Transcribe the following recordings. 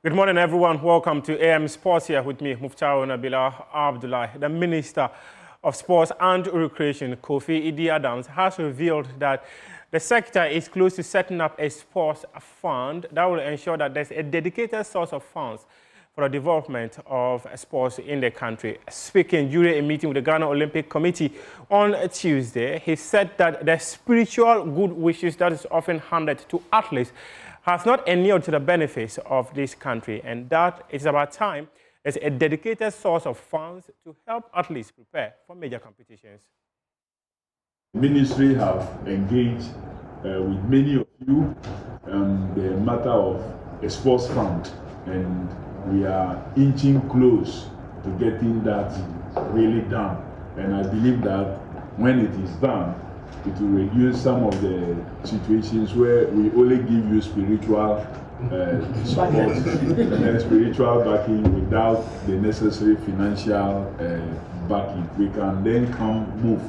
Good morning, everyone. Welcome to AM Sports here with me, Muftau Nabila Abdullah. The Minister of Sports and Recreation, Kofi Idi Adams, has revealed that the sector is close to setting up a sports fund that will ensure that there's a dedicated source of funds for the development of sports in the country. Speaking during a meeting with the Ghana Olympic Committee on Tuesday, he said that the spiritual good wishes that is often handed to athletes has not inured to the benefits of this country, and that it's about time there's a dedicated source of funds to help athletes prepare for major competitions. The ministry have engaged with many of you on the matter of a sports fund, and we are inching close to getting that really done. And I believe that when it is done, it will reduce some of the situations where we only give you spiritual support and spiritual backing without the necessary financial backing. We can then move.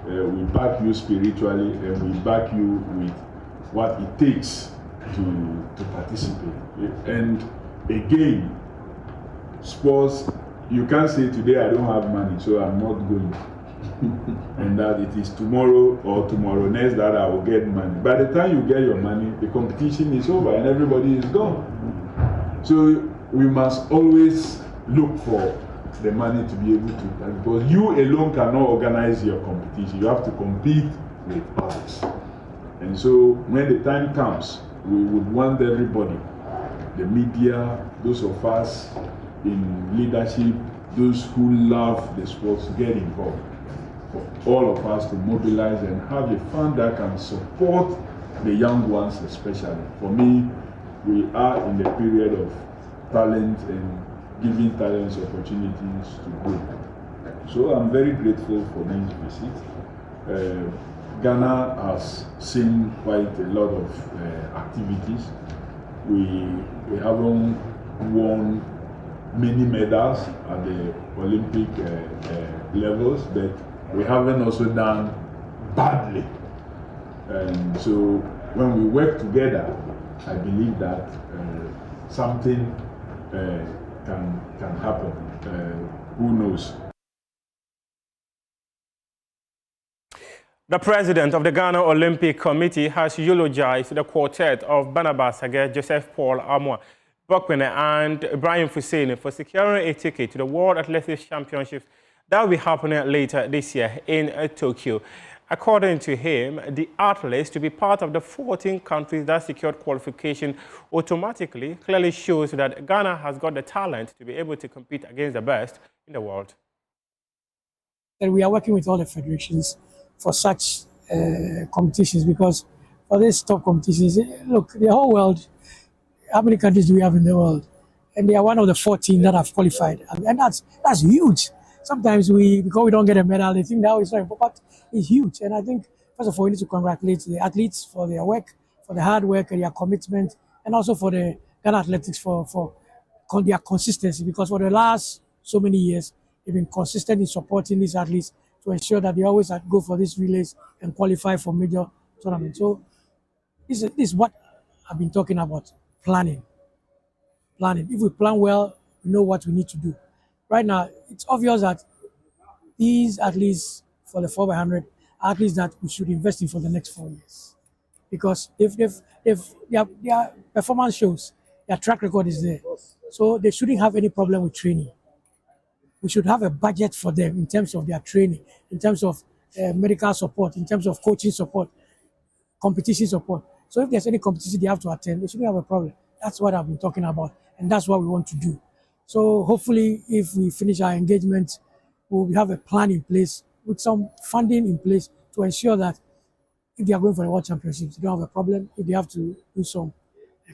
We back you spiritually, and we back you with what it takes to participate. And again, sports, you can't say today I don't have money, so I'm not going. And that it is tomorrow or tomorrow next that I will get money. By the time you get your money, the competition is over and everybody is gone. So we must always look for the money to be able to, because you alone cannot organize your competition. You have to compete with others. And so when the time comes, we would want everybody, the media, those of us in leadership, those who love the sports, to get involved. For all of us to mobilize and have a fund that can support the young ones especially. For me, we are in the period of talent and giving talents opportunities to grow. So I'm very grateful for this visit. Ghana has seen quite a lot of activities. We haven't won many medals at the Olympic levels, but we haven't also done badly. And so when we work together, I believe that something can happen. Who knows? The president of the Ghana Olympic Committee has eulogized the quartet of Barnabas Hage, Joseph Paul Amoah, Bokwene and Ibrahim Fuseni for securing a ticket to the World Athletics Championships that will be happening later this year in Tokyo. According to him, the athletes to be part of the 14 countries that secured qualification automatically clearly shows that Ghana has got the talent to be able to compete against the best in the world. And we are working with all the federations for such competitions, because for these top competitions, look, the whole world, how many countries do we have in the world? And they are one of the 14 that have qualified. And that's huge. Sometimes because we don't get a medal, they think now it's not important, but it's huge. And I think, first of all, we need to congratulate the athletes for their work, for the hard work and their commitment, and also for the Ghana Athletics for their consistency, because for the last so many years, they've been consistent in supporting these athletes to ensure that they always go for these relays and qualify for major tournaments. So this is what I've been talking about, planning. If we plan well, we know what we need to do. Right now, it's obvious that these athletes for the 4x100 are athletes that we should invest in for the next 4 years, because their performance shows, their track record is there, so they shouldn't have any problem with training. We should have a budget for them in terms of their training, in terms of medical support, in terms of coaching support, competition support. So if there's any competition they have to attend, they shouldn't have a problem. That's what I've been talking about, and that's what we want to do. So hopefully, if we finish our engagement, we'll have a plan in place with some funding in place to ensure that if they are going for the World Championships, they don't have a problem. If they have to do some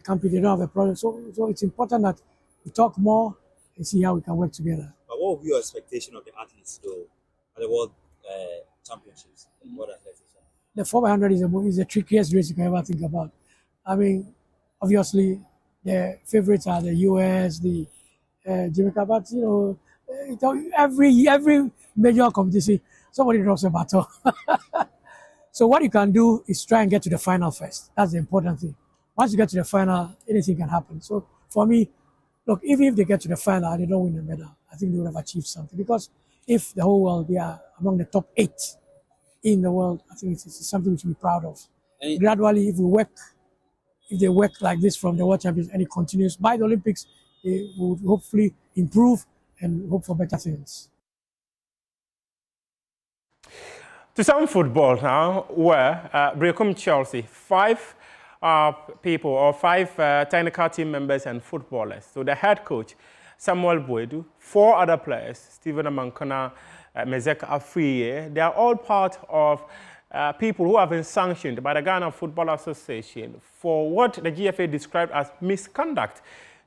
camping, they don't have a problem. So it's important that we talk more and see how we can work together. But what would be your expectation of the athletes, though, at the World Championships? World Athletics? The 4x100 is the trickiest race you can ever think about. I mean, obviously, the favorites are the US, the Jamaica, but every major competition, somebody drops a baton. So what you can do is try and get to the final first. That's the important thing. Once you get to the final, anything can happen. So for me, look, even if they get to the final and they don't win the medal, I think they would have achieved something. Because if the whole world, they are among the top 8 in the world, I think it's something we should be proud of. Gradually, if they work like this from the World Champions and it continues, by the Olympics, they will hopefully improve and hope for better things. To some football now, where Berekum Chelsea, 5 people or 5 technical team members and footballers. So the head coach, Samuel Boadu, 4 other players, Stephen Amankona, Mezek Afriye, they are all part of people who have been sanctioned by the Ghana Football Association for what the GFA described as misconduct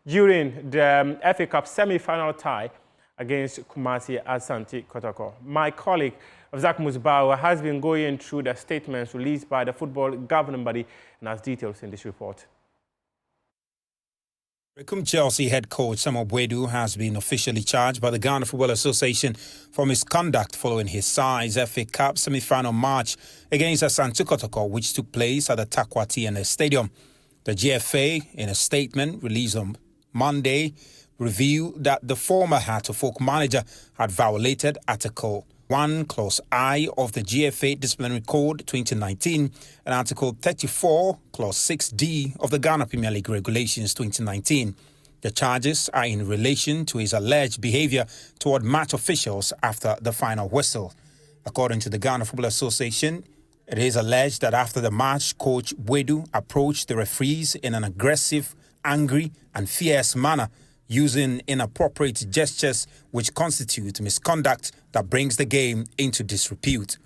during the FA Cup semi-final tie against Kumasi Asante Kotoko. My colleague, Zach Musbawa, has been going through the statements released by the football governing body and has details in this report. Berekum Chelsea head coach Samuel Boadu has been officially charged by the Ghana Football Association for misconduct following his side's FA Cup semi-final match against Asante Kotoko, which took place at the Takwa TNS Stadium. The GFA, in a statement released on Monday, revealed that the former Hearts of Oak manager had violated Article 1, Clause I of the GFA Disciplinary Code 2019 and Article 34, Clause 6D of the Ghana Premier League Regulations 2019. The charges are in relation to his alleged behavior toward match officials after the final whistle. According to the Ghana Football Association, it is alleged that after the match, Coach Boadu approached the referees in an aggressive, angry and fierce manner, using inappropriate gestures which constitute misconduct that brings the game into disrepute.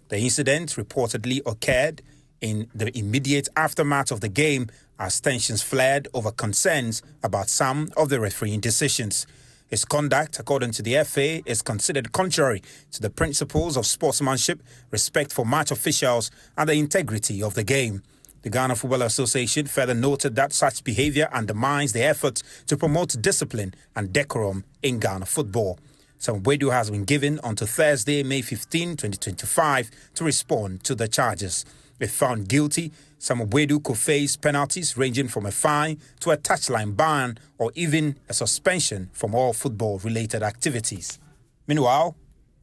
The incident reportedly occurred in the immediate aftermath of the game as tensions flared over concerns about some of the refereeing decisions. His conduct, according to the FA, is considered contrary to the principles of sportsmanship, respect for match officials and the integrity of the game. The Ghana Football Association further noted that such behavior undermines the effort to promote discipline and decorum in Ghana football. Samuel Boadu has been given until Thursday, May 15, 2025, to respond to the charges. If found guilty, Samuel Boadu could face penalties ranging from a fine to a touchline ban or even a suspension from all football-related activities. Meanwhile,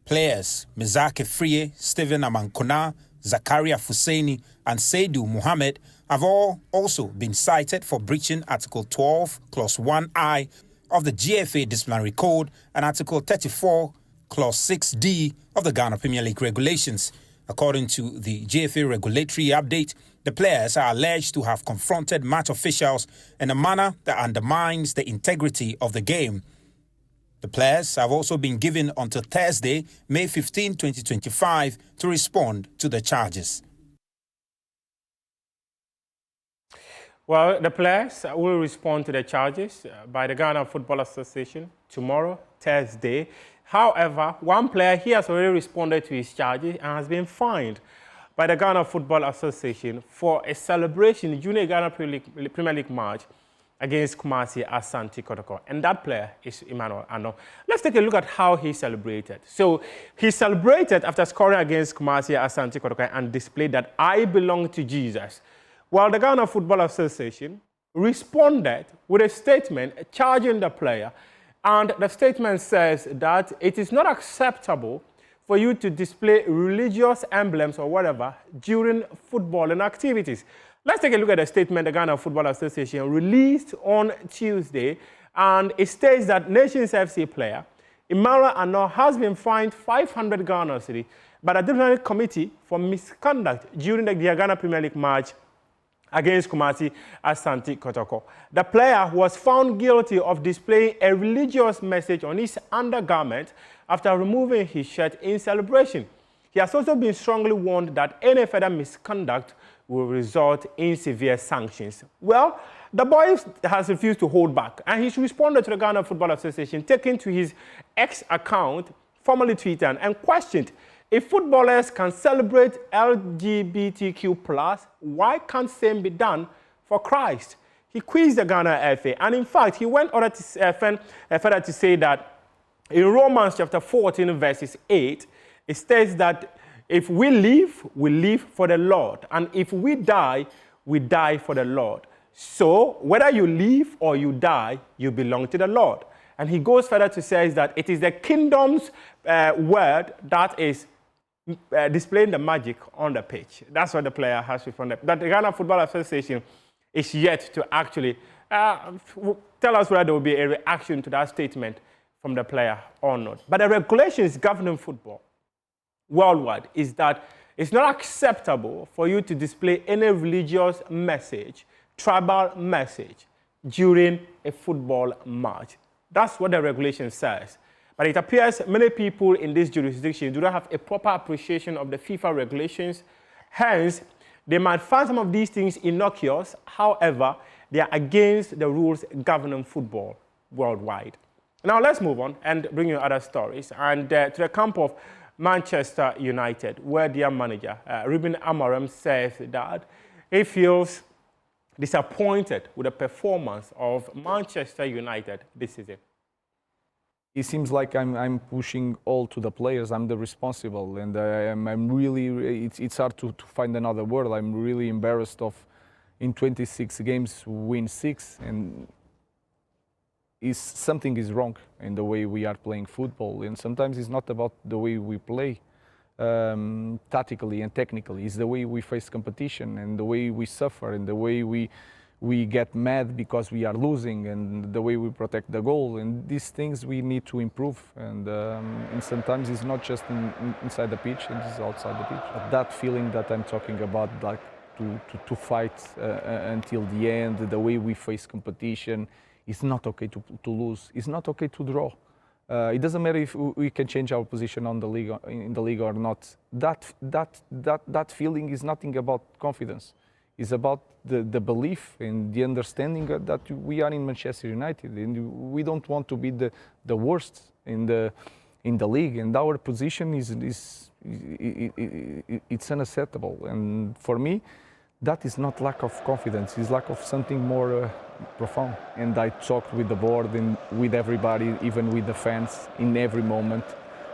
players Mezak Afriye, Stephen Amankona, Zakaria Fuseni and Saidu Mohammed have all also been cited for breaching Article 12, Clause 1I of the GFA Disciplinary Code and Article 34, Clause 6D of the Ghana Premier League Regulations. According to the GFA regulatory update, the players are alleged to have confronted match officials in a manner that undermines the integrity of the game. The players have also been given until Thursday, May 15, 2025, to respond to the charges. Well, the players will respond to the charges by the Ghana Football Association tomorrow, Thursday. However, one player, he has already responded to his charges and has been fined by the Ghana Football Association for a celebration during a Ghana Premier League match against Kumasi Asante Kotoko. And that player is Emmanuel Ano. Let's take a look at how he celebrated. So he celebrated after scoring against Kumasi Asante Kotoko and displayed that I belong to Jesus. While the Ghana Football Association responded with a statement charging the player. And the statement says that it is not acceptable for you to display religious emblems or whatever during footballing activities. Let's take a look at the statement the Ghana Football Association released on Tuesday, and it states that Nations FC player Emmanuel Ano has been fined 500 Ghana cedi by the disciplinary committee for misconduct during the Ghana Premier League match against Kumasi Asante Kotoko. The player was found guilty of displaying a religious message on his undergarment after removing his shirt in celebration. He has also been strongly warned that any further misconduct will result in severe sanctions. Well, the boy has refused to hold back, and he's responded to the Ghana Football Association, taken to his X account, formerly Twitter, and questioned, if footballers can celebrate LGBTQ+, why can't same be done for Christ? He quizzed the Ghana FA, and in fact, he went further to say that in Romans chapter 14, verses 8, it states that if we live for the Lord, and if we die for the Lord. So whether you live or you die, you belong to the Lord. And he goes further to say that it is the kingdom's word that is displaying the magic on the pitch. That's what the player has responded. That the Ghana Football Association is yet to actually tell us whether there will be a reaction to that statement from the player or not. But the regulations governing football worldwide is that it's not acceptable for you to display any religious message, tribal message, during a football match. That's what the regulation says. But it appears many people in this jurisdiction do not have a proper appreciation of the FIFA regulations. Hence, they might find some of these things innocuous. However, they are against the rules governing football worldwide. Now, let's move on and bring you other stories. And to the camp of Manchester United, where their manager, Ruben Amorim, says that he feels disappointed with the performance of Manchester United this season. It seems like I'm pushing all to the players. I'm the responsible, and I'm really. It's hard to find another word. I'm really embarrassed of, in 26 games, win 6, and something is wrong in the way we are playing football. And sometimes it's not about the way we play, tactically and technically. It's the way we face competition and the way we suffer and the way we get mad because we are losing and the way we protect the goal. And these things we need to improve. And sometimes it's not just inside the pitch, it's outside the pitch. But that feeling that I'm talking about, like to fight until the end, the way we face competition, it's not okay to lose. It's not okay to draw. It doesn't matter if we can change our position in the league or not. That feeling is nothing about confidence. It's about the belief and the understanding that we are in Manchester United, and we don't want to be the worst in the league. And our position it's unacceptable. And for me, that is not lack of confidence. It's lack of something more profound. And I talked with the board and with everybody, even with the fans, in every moment.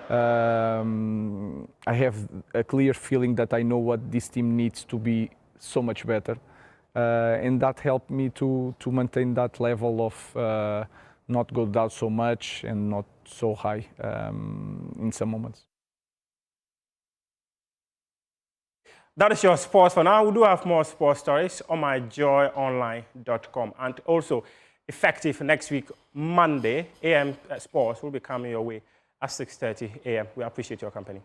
I have a clear feeling that I know what this team needs to be so much better, and that helped me to maintain that level of not go down so much and not so high in some moments. That is your sports for now. We do have more sports stories on myjoyonline.com, and also effective next week, Monday, AM Sports will be coming your way at 6:30 AM. We appreciate your company.